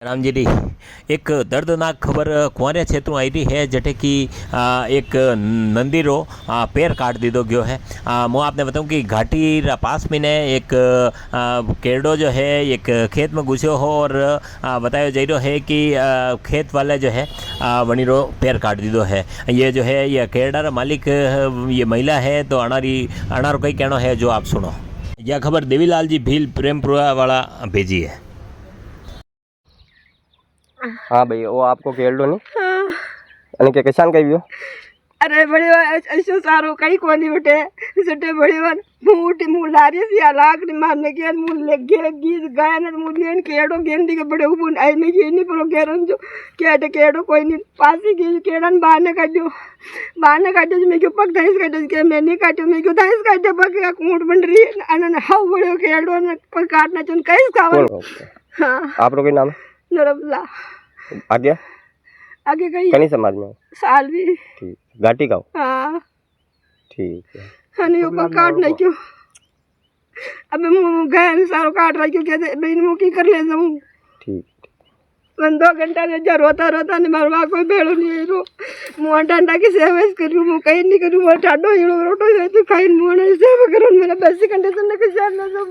राम जी री एक दर्दनाक खबर कुंवरिया क्षेत्र में आई रही है जटे कि एक नंदी रो पैर काट दीदो गयो है। मैं आपने बताऊं कि घाटी रा पास में ने एक केरडो जो है एक खेत में घुसो हो और बताया जा रहा है कि खेत वाले जो है वनी रो पैर काट दीदो है। ये जो है ये केरडा रा मालिक ये महिला है, तो अनारो कई कहना है जो आप सुनो। यह खबर देवीलाल जी भील प्रेमपुरा वाला भेजी है। हाँ भाई वो आपको केरडो नहीं हाँ। અને કે કિસાન કઈ ગયો अरे बड़ी ऐसो सारो कई कोनी उठे सटे बड़ी वन मुंह मुंह लारी सी लाख ने मारने के मुंह लग गए गीत गाय ने मुंह लेन केड़ो गेंदी के बड़े ऊपर आई नहीं ये नहीं पर गेरन जो केड़े केड़ो कोई नहीं पासी की केड़न बाहर काटो मैं क्यों पक धाइस काटो के मैं नहीं काटो मैं क्यों धाइस काटो पक का कूट बन रही अन हाउ बड़े केड़ो ने पर काटना चुन कैस खावा। हां आप लोग के नाम नरबला आगे गई कनी समाज में साल भी ठीक घाटी का हाँ ठीक है हनी ऊपर काट नहीं क्यों अब मैं गए सारो काट रहा क्यों कहते बहन मुँह की कर ले जाऊँ ठीक 2 घंटा ने जा रोता नहीं मारवा कोई बेड़ो नहीं रो मुँह डंडा की सेवा करूँ मुँह कहीं नहीं करूँ मैं टाडो हीरो रोटो जाए तो खाई मुँह सेवा करूँ मेरा बेसिक कंडीशन ने कुछ ना सब